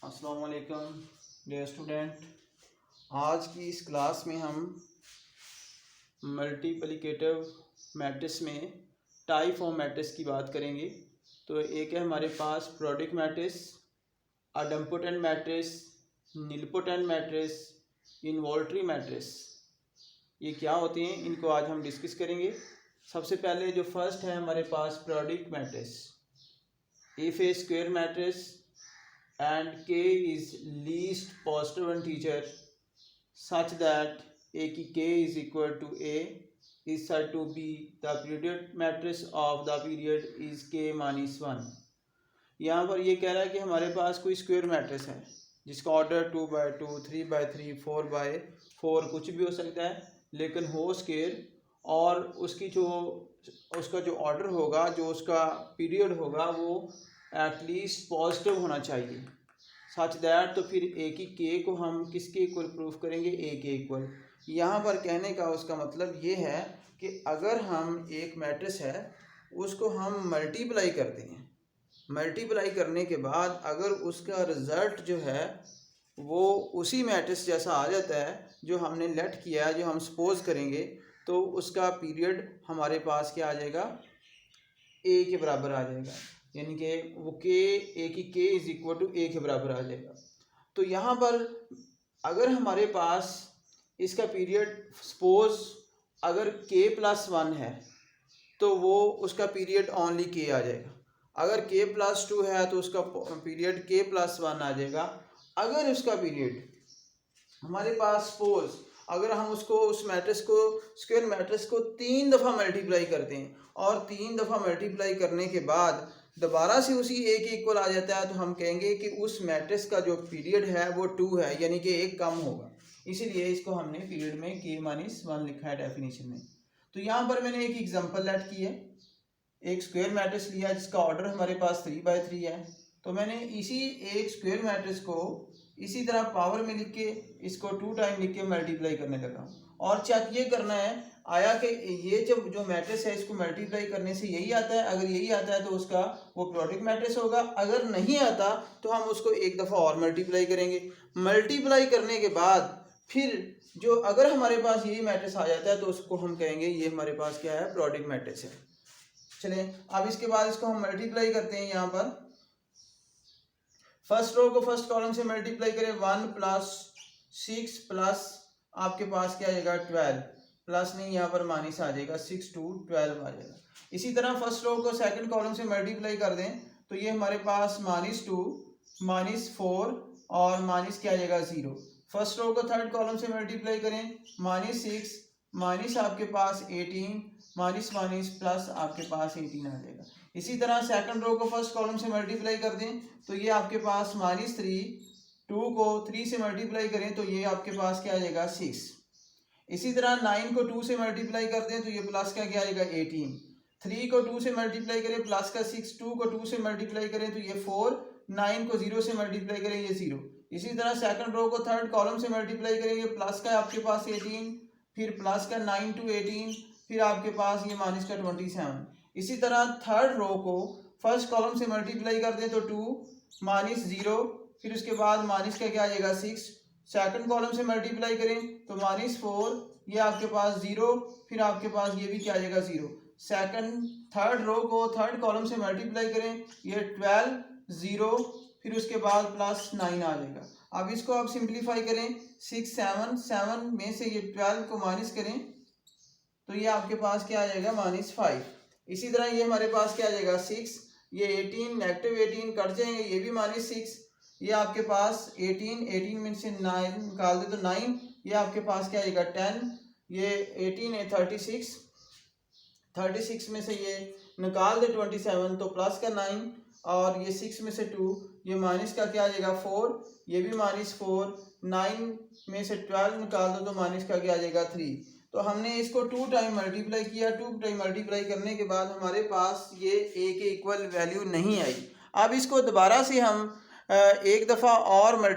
अस्सलाम वालेकुम dear student. आज की इस क्लास में हम मल्टीप्लिकेटिव मैट्रिक्स में टाइप ऑफ मैट्रिक्स की बात करेंगे। तो एक है हमारे पास product matrix, idempotent matrix, nilpotent matrix, involutory matrix. ये क्या होते हैं इनको आज हम डिस्कस करेंगे। सबसे पहले जो फर्स्ट है हमारे पास product matrix. If A square matrix and k is least positive integer such that a की k is equal to a is said to be the period matrix of the period is k minus 1। यहाँ पर ये कह रहा है कि हमारे पास कोई स्क्वायर मैट्रिक्स है जिसका ऑर्डर 2/2, 3/3, 4/4 कुछ भी हो सकता है, लेकिन हो स्क्वायर और उसका जो ऑर्डर होगा, जो उसका पीरियड होगा, वो एटलीस्ट पॉजिटिव होना चाहिए सच दैट। तो फिर ए की के को हम किसके इक्वल प्रूफ करेंगे? ए के इक्वल। यहाँ पर कहने का उसका मतलब ये है कि अगर हम एक मैट्रिक्स है उसको हम मल्टीप्लाई करते हैं, मल्टीप्लाई करने के बाद अगर उसका रिज़ल्ट जो है वो उसी मैट्रिक्स जैसा आ जाता है जो हमने लेट किया है, जो हम सपोज करेंगे, तो उसका पीरियड हमारे पास क्या आ जाएगा? ए के बराबर आ जाएगा, यानी कि वो के ए की के इज इक्वल टू ए के बराबर आ जाएगा। तो यहाँ पर अगर हमारे पास इसका पीरियड सपोज अगर के प्लस 1 है तो वो उसका पीरियड ओनली के आ जाएगा। अगर के प्लस 2 है तो उसका पीरियड के प्लस 1 आ जाएगा। अगर उसका पीरियड हमारे पास सपोज अगर हम उसको उस मैट्रिक्स को स्क्वायर मैट्रिक्स को 3 दफ़ा मल्टीप्लाई करते हैं और 3 दफ़ा मल्टीप्लाई करने के बाद दोबारा से उसी ए के इक्वल आ जाता है, तो हम कहेंगे कि उस मैट्रिक्स का जो पीरियड है वो 2 है, यानी कि एक कम होगा। इसीलिए इसको हमने पीरियड में के माइनस 1 लिखा है डेफिनेशन में। तो यहाँ पर मैंने एक एग्जांपल लेट की है, एक स्क्वायर मैट्रिक्स लिया जिसका ऑर्डर हमारे पास 3/3 है। तो मैंने इसी एक स्क्वायर मैट्रिक्स को इसी तरह पावर में लिख के इसको 2 टाइम लिख के मल्टीप्लाई करने लगा हूँ और चेक ये करना है आया कि ये जो मैट्रिक्स है इसको मल्टीप्लाई करने से यही आता है। अगर यही आता है तो उसका वो प्रोडक्ट मैट्रिक्स होगा। अगर नहीं आता तो हम उसको एक दफ़ा और मल्टीप्लाई करेंगे। मल्टीप्लाई करने के बाद फिर जो अगर हमारे पास यही मैट्रिक्स आ जाता है तो उसको हम कहेंगे ये हमारे पास क्या है? प्रोडक्ट मैट्रिक्स है। चलें अब इसके बाद इसको हम मल्टीप्लाई करते हैं। यहाँ पर फर्स्ट रो को फर्स्ट कॉलम से मल्टीप्लाई करें, 1 + 6 प्लस आपके पास क्या आएगा? 12 प्लस नहीं, यहाँ पर माइनस आ जाएगा, 6 2 12 आ जाएगा। इसी तरह फर्स्ट रो को सेकंड कॉलम से मल्टीप्लाई कर दें तो ये हमारे पास -2 -4 और माइनस क्या आ जाएगा? 0। फर्स्ट रो को थर्ड कॉलम से मल्टीप्लाई करें, -6 माइनस आपके पास 18 माइनस माइनस प्लस आपके पास 18 आ जाएगा। इसी तरह सेकंड रो को फर्स्ट कॉलम से मल्टीप्लाई कर दें तो ये आपके पास -3, 2 को 3 से मल्टीप्लाई करें तो ये आपके पास क्या आ जाएगा? 6। इसी तरह 9 को 2 से मल्टीप्लाई कर दें तो ये प्लस का क्या आएगा? 18। 3 को 2 से मल्टीप्लाई करें प्लस का 6, 2 को 2 से मल्टीप्लाई करें तो ये 4, 9 को 0 से मल्टीप्लाई करें ये 0। इसी तरह सेकंड रो को थर्ड कॉलम से मल्टीप्लाई करेंगे, प्लस का आपके पास 18, फिर प्लस का 9 to 18, फिर आपके पास ये माइनस का 27। इसी तरह थर्ड रो को फर्स्ट कॉलम से मल्टीप्लाई कर दें तो 2 -0, फिर उसके बाद माइनस का क्या आ जाएगा? 6। सेकंड कॉलम से मल्टीप्लाई करें तो -4, ये आपके पास 0, फिर आपके पास ये भी क्या आ जाएगा? 0। थर्ड रो को थर्ड कॉलम से मल्टीप्लाई करें, ये 12 0, फिर उसके बाद +9 आ जाएगा। अब इसको आप सिंप्लीफाई करें, 6 7 में से ये 12 को माइनस करें तो ये आपके पास क्या आ जाएगा? -5। इसी तरह ये हमारे पास क्या आ जाएगा? 6, ये 18 -18 कट जाएंगे, ये भी -6, ये आपके पास 18 में से 9 निकाल दे तो 9, ये आपके पास क्या आएगा? 10, ये 18 है 36 में से ये निकाल दे 27 तो प्लस का 9, और ये 6 में से 2, ये माइनस का क्या आ जाएगा? 4, ये भी -4, 9 में से 12 निकाल दो तो माइनस का क्या आ जाएगा? 3। तो हमने इसको 2 टाइम मल्टीप्लाई किया। 2 टाइम मल्टीप्लाई करने के बाद हमारे पास ये ए के इक्वल वैल्यू नहीं आई। अब इसको दोबारा से हम एक दफ़ा और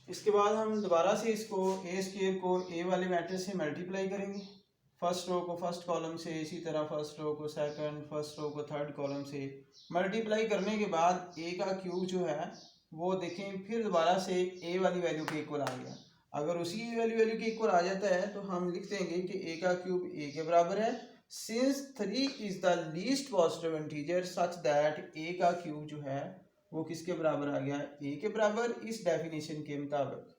इसके बाद हम दोबारा से इसको ए स्क्वायर को ए वाले मैट्रिक्स से मल्टीप्लाई करेंगे। फर्स्ट रो को फर्स्ट कॉलम से, इसी तरह फर्स्ट रो को सेकंड, फर्स्ट रो को थर्ड कॉलम से मल्टीप्लाई करने के बाद ए का क्यूब जो है वो देखें फिर दोबारा से ए वाली वैल्यू के इक्वल आ गया। अगर उसी वैल्यू के इक्वल आ जाता है तो हम लिख देंगे कि ए का क्यूब ए के बराबर है, since 3 is the least positive integer such that A का क्यूब जो है वो किसके बराबर आ गया, ए के बराबर, इस डेफिनेशन के मुताबिक।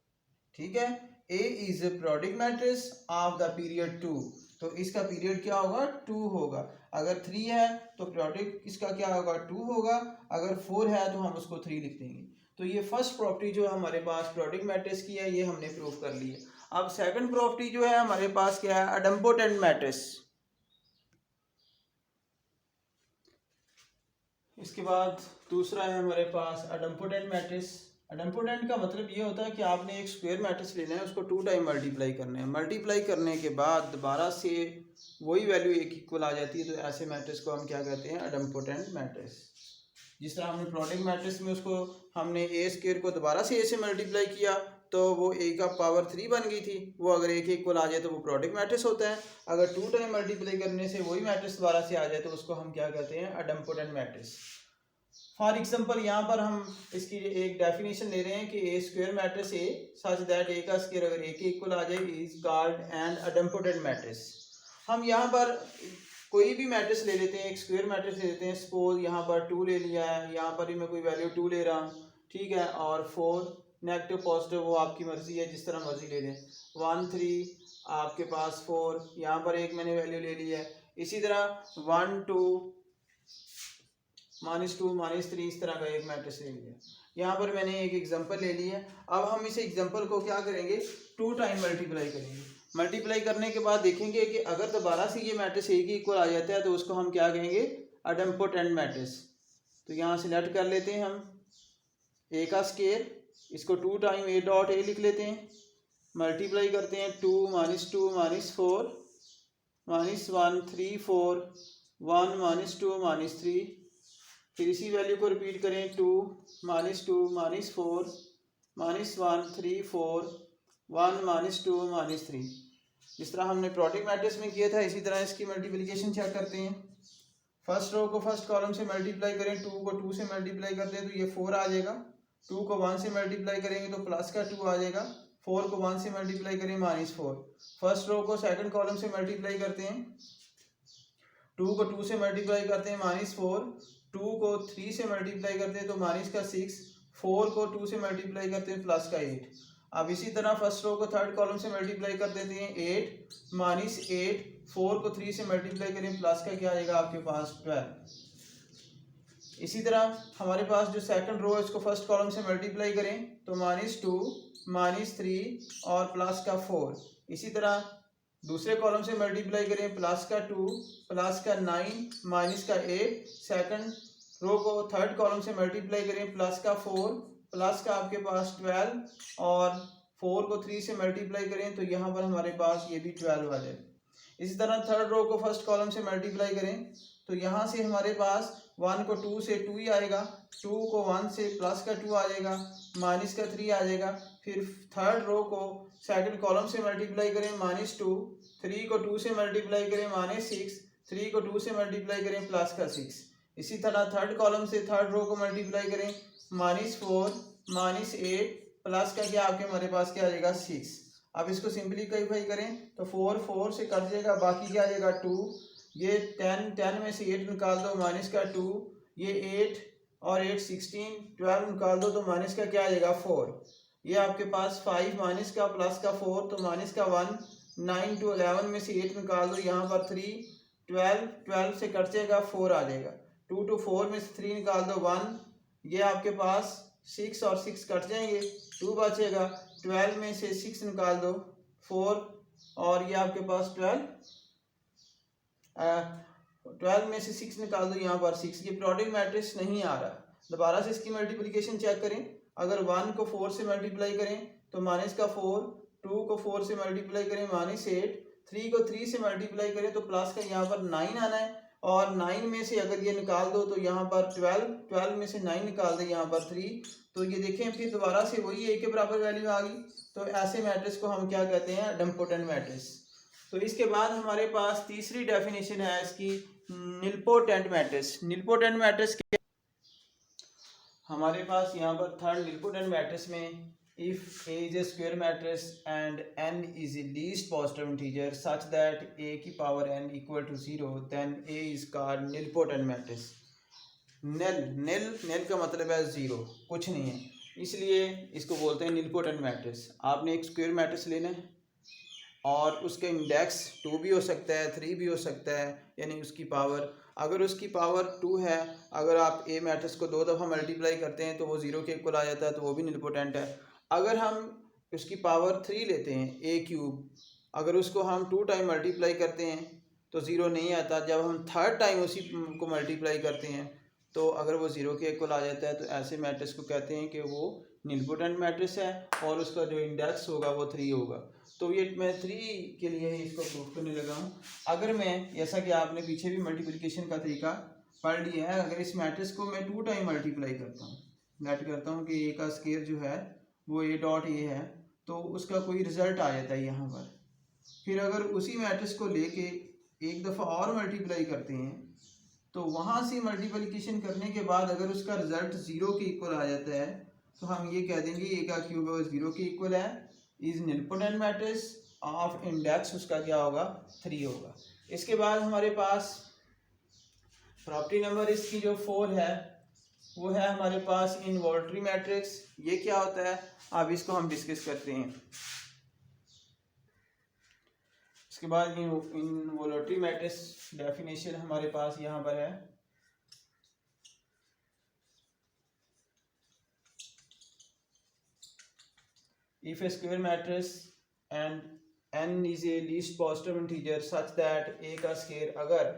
ठीक है, A is a product matrix of the period 2, तो इसका पीरियड क्या होगा, 2 होगा। अगर 3 है तो प्रोडक्ट इसका क्या होगा, 2 होगा। अगर 4 है तो हम उसको 3 लिख देंगे। तो ये फर्स्ट प्रॉपर्टी जो हमारे पास प्रोडक्ट मैट्रिक्स की है ये हमने प्रूव कर ली है। अब सेकंड प्रॉपर्टी जो है हमारे पास क्या है, अडम्पोटेंट मैट्रिक्स। इसके बाद दूसरा है हमारे पास अडम्पोटेंट मैट्रिक्स। अडम्पोटेंट का मतलब ये होता है कि आपने एक स्क्वायर मैट्रिक्स लेना है, उसको 2 टाइम मल्टीप्लाई करना है। मल्टीप्लाई करने के बाद दोबारा से वही वैल्यू एक इक्वल आ जाती है, तो ऐसे मैट्रिक्स को हम क्या कहते हैं, अडम्पोटेंट मैट्रिक्स। जिस तरह हमने प्रोडक्ट मैट्रिक्स में उसको हमने ए स्क्वायर को दोबारा से ए से मल्टीप्लाई किया तो वो ए का पावर 3 बन गई थी, वो अगर ए के इक्वल आ जाए तो वो प्रोडक्ट मैट्रिक्स होता है। अगर 2 टाइम मल्टीप्लाई करने से वही मैट्रिक्स दोबारा से आ जाए तो उसको हम क्या कहते हैं, अडम्पोटेंट मैट्रिक्स। फॉर एग्जाम्पल यहाँ पर हम इसकी एक डेफिनेशन ले रहे हैं कि A square matrix A such that A का स्क्वायर अगर ए के इक्वल आ जाए is called an idempotent matrix. हम यहाँ पर कोई भी मैट्रिक्स ले लेते हैं, एक स्क्वायर मैट्रिक्स ले लेते हैं। सपोज यहाँ पर 2 ले लिया है, यहाँ पर ही मैं कोई वैल्यू 2 ले रहा हूँ, ठीक है, और 4 नेगेटिव पॉजिटिव वो आपकी मर्जी है, जिस तरह मर्जी ले लें। 1 3 आपके पास 4, यहाँ पर एक मैंने वैल्यू ले ली है। इसी तरह 1 2 -2 -3 इस तरह का एक मैट्रिक्स ले लिया। यहाँ पर मैंने एक एग्जांपल ले ली है। अब हम इस एग्जांपल को क्या करेंगे, 2 टाइम मल्टीप्लाई करेंगे। मल्टीप्लाई करने के बाद देखेंगे कि अगर दोबारा से ये मैट्रिक्स ए के इक्वल आ जाता है तो उसको हम क्या कहेंगे, अडम्पोटेंट मैट्रिक्स। तो यहाँ सेलेक्ट कर लेते हैं हम ए का स्क्वायर, इसको 2 टाइम ए डॉट ए लिख लेते हैं। मल्टीप्लाई करते हैं 2 -2 -4 -1 3 4 1 -2 -3, फिर इसी वैल्यू को रिपीट करें 2 -2 -4 -1 3 4 1 -2 -3। जिस तरह हमने प्रोडक्ट मैट्रिक्स में किया था इसी तरह इसकी मल्टीप्लिकेशन चेक करते हैं। फर्स्ट रो को फर्स्ट कॉलम से मल्टीप्लाई करें, 2 को 2 से मल्टीप्लाई करते हैं तो ये 4 आ जाएगा। 2 को 1 से मल्टीप्लाई करेंगे तो प्लस का 2 आ जाएगा। 4 को 1 से मल्टीप्लाई करें -4। फर्स्ट रो को सेकंड कॉलम से मल्टीप्लाई करते हैं, 2 को 2 से मल्टीप्लाई करते हैं -4, 2 को 3 से मल्टीप्लाई करते हैं तो -6, 4 को 2 से मल्टीप्लाई करते हैं +8। अब इसी तरह फर्स्ट रो को थर्ड कॉलम से मल्टीप्लाई कर देते हैं 8 -8, 4 को 3 से मल्टीप्लाई करें प्लस का क्या आएगा आपके पास 12। इसी तरह हमारे पास जो सेकंड रो है इसको फर्स्ट कॉलम से मल्टीप्लाई करें तो -2 -3 और प्लस का 4। इसी तरह दूसरे कॉलम से मल्टीप्लाई करें प्लस का 2 प्लस का 9 माइनस का 8। सेकंड रो को थर्ड कॉलम से मल्टीप्लाई करें प्लस का 4 प्लस का आपके पास 12 और 4 को 3 से मल्टीप्लाई करें तो यहाँ पर हमारे पास ये भी 12 आ जाए। इसी तरह थर्ड रो को फर्स्ट कॉलम से मल्टीप्लाई करें तो यहाँ से हमारे पास 1 को 2 से 2 ही आएगा, 2 को 1 से प्लस का 2 आ जाएगा, माइनस का 3 आ जाएगा। फिर थर्ड रो को सेकंड कॉलम से मल्टीप्लाई करें -2, 3 को 2 से मल्टीप्लाई करें -6, 3 को 2 से मल्टीप्लाई करें प्लस का 6। इसी तरह थर्ड कॉलम से थर्ड रो को मल्टीप्लाई करें -4 -8 प्लस का क्या आपके हमारे पास क्या आ जाएगा 6। अब इसको सिंपलीफाई करें तो 4 4 से कट जाएगा, बाकी क्या आ जाएगा 2। ये 10 में से 8 निकाल दो माइनस का 2, ये 8 और 8 16, 12 निकाल दो तो माइनस का क्या आ जाएगा 4। ये आपके पास 5 माइनस का प्लस का 4 तो माइनस का 1, 9 to 11 में से 8 निकाल दो, यहाँ पर 3, 12 से कट जाएगा 4 आ जाएगा। 2 to 4 में से 3 निकाल दो 1, ये आपके पास 6 और 6 कट जाएंगे, 2 बचेगा। 12 में से 6 निकाल दो 4 और ये आपके पास 12 में से 6 निकाल दो, यहाँ पर 6। ये प्रोडक्ट मैट्रिक्स नहीं आ रहा। दोबारा से इसकी मल्टीप्लिकेशन चेक करें। अगर 1 को 4 से मल्टीप्लाई करें तो माइनस का 4, 2 को 4 से मल्टीप्लाई करें -8, 3 को 3 से मल्टीप्लाई करें तो प्लस का यहाँ पर 9 आना है और 9 में से अगर ये निकाल दो तो यहाँ पर 12 में से 9 निकाल दे यहाँ पर 3। तो ये देखें फिर दोबारा से वही ए के बराबर वैल्यू आ गई। तो ऐसे मैट्रिक्स को हम क्या कहते हैं, अडम्पोटेंट मैट्रिक्स। तो इसके बाद हमारे पास तीसरी डेफिनेशन है इसकी, निलपोटेंट मैट्रिक्स। निलपोटेंट मैट्रिक्स हमारे पास यहाँ पर थर्ड निलपोटेंट मैट्रिक्स में, if A is a square matrix and N is a least positive integer such that A की power N equal to 0 then A is called nilpotent matrix. Nil का मतलब है zero, कुछ नहीं है, इसलिए इसको बोलते हैं निलपोटेंट मैट्रिक्स। आपने एक स्क्वायर मैट्रिक्स लेना है और उसका इंडेक्स 2 भी हो सकता है, 3 भी हो सकता है, यानी उसकी पावर, अगर उसकी पावर 2 है, अगर आप ए मैट्रिक्स को 2 दफ़ा मल्टीप्लाई करते हैं तो वो 0 के इक्वल आ जाता है, तो वो भी निलपोटेंट है। अगर हम उसकी पावर 3 लेते हैं ए क्यूब, अगर उसको हम 2 टाइम मल्टीप्लाई करते हैं तो 0 नहीं आता। जब हम थर्ड टाइम उसी को मल्टीप्लाई करते हैं तो अगर वो 0 के इक्वल आ जाता है, तो ऐसे मैट्रिक्स को कहते हैं कि वो निलपोटेंट मैट्रिक्स है और उसका जो इंडेक्स होगा वो 3 होगा। तो ये मैं 3 के लिए ही इसको प्रूफ करने लगा हूँ। अगर मैं, जैसा कि आपने पीछे भी मल्टीप्लिकेशन का तरीका पढ़ लिया है, अगर इस मैट्रिक्स को मैं 2 टाइम मल्टीप्लाई करता हूँ, लेट करता हूँ कि ए का स्केयर जो है वो ए डॉट ए है, तो उसका कोई रिजल्ट आ जाता है यहाँ पर। फिर अगर उसी मैट्रिक्स को लेके एक दफ़ा और मल्टीप्लाई करते हैं तो वहाँ से मल्टीप्लिकेशन करने के बाद अगर उसका रिजल्ट 0 के इक्वल आ जाता है तो हम ये कह देंगे ए का क्यूब 0 के इक्वल है, is nilpotent matrix of index उसका क्या होगा, 3 होगा। इसके बाद हमारे पास प्रॉपर्टी नंबर इसकी जो 4 है वो है हमारे पास इनवॉल्यूटरी मैट्रिक्स। ये क्या होता है, अब इसको हम डिस्कस करते हैं। इसके बाद इनवॉल्यूटरी मैट्रिक्स डेफिनेशन हमारे पास यहाँ पर है। If A square matrix and n is a least positive integer such that a का स्क्वायर अगर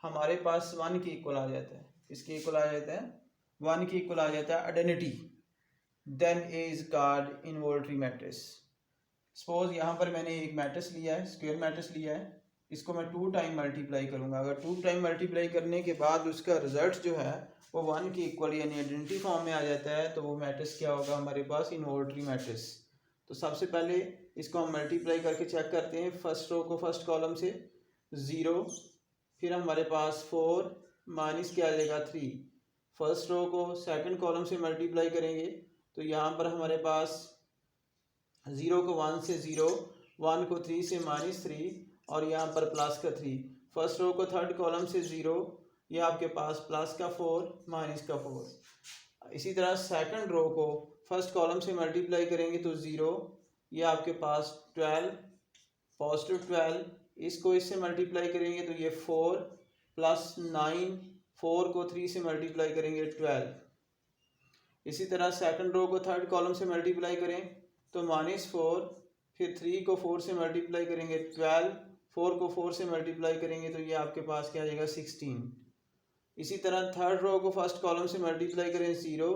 हमारे पास 1 के इक्वल आ जाता है, इसके इक्वल आ जाता है, 1 के इक्वल आ जाता है identity, then a is called involutory matrix. Suppose यहाँ पर मैंने एक मैट्रिक्स लिया है, स्क्वायर मैट्रिक्स लिया है, इसको मैं 2 टाइम मल्टीप्लाई करूँगा। अगर 2 टाइम मल्टीप्लाई करने के बाद उसका रिजल्ट जो है वो 1 के इक्वल यानी आइडेंटिटी फॉर्म में आ जाता है, तो वो मैट्रिक्स क्या होगा हमारे पास, इनवॉल्यूटरी मैट्रिक्स। तो सबसे पहले इसको हम मल्टीप्लाई करके चेक करते हैं। फर्स्ट रो को फर्स्ट कॉलम से 0, फिर हमारे पास 4 माइनस क्या आ जाएगा 3। फर्स्ट रो को सेकंड कॉलम से मल्टीप्लाई करेंगे तो यहाँ पर हमारे पास 0 को 1 से 0, 1 को 3 से -3 और यहाँ पर प्लस का 3। फर्स्ट रो को थर्ड कॉलम से 0, ये आपके पास प्लस का 4 माइनस का 4। इसी तरह सेकंड रो को फर्स्ट कॉलम से मल्टीप्लाई करेंगे तो 0, ये आपके पास 12 पॉजिटिव 12, इसको इससे मल्टीप्लाई करेंगे तो ये 4 प्लस 9, 4 को 3 से मल्टीप्लाई करेंगे 12। इसी तरह सेकंड रो को थर्ड कॉलम से मल्टीप्लाई करें तो -4, फिर 3 को 4 से मल्टीप्लाई करेंगे 12, 4 को 4 से मल्टीप्लाई करेंगे तो ये आपके पास क्या आ जाएगा 16। इसी तरह थर्ड रो को फर्स्ट कॉलम से मल्टीप्लाई करें 0,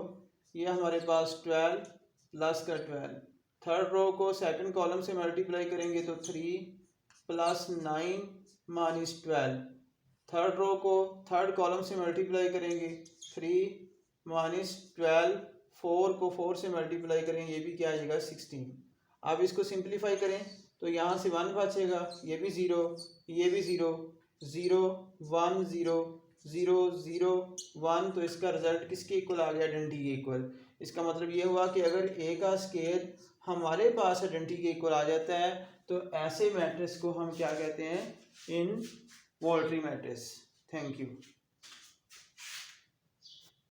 ये हमारे पास 12 प्लस का 12। थर्ड रो को सेकंड कॉलम से मल्टीप्लाई करेंगे तो 3 प्लस 9 माइनस 12। थर्ड रो को थर्ड कॉलम से मल्टीप्लाई करेंगे 3 माइनस 12, 4 को 4 से मल्टीप्लाई करें, ये भी क्या आ जाएगा 16। अब इसको सिंप्लीफाई करें तो यहाँ से 1 बचेगा, ये भी 0, ये भी 0, 0 1 0 0 0 1, तो इसका रिजल्ट किसके इक्वल आ गया, आइडेंटिटी के इक्वल। इसका मतलब ये हुआ कि अगर ए का स्केयर हमारे पास आइडेंटिटी के इक्वल आ जाता है तो ऐसे मैट्रिक्स को हम क्या कहते हैं, इनवॉल्यूटरी मैट्रिक्स। Thank you.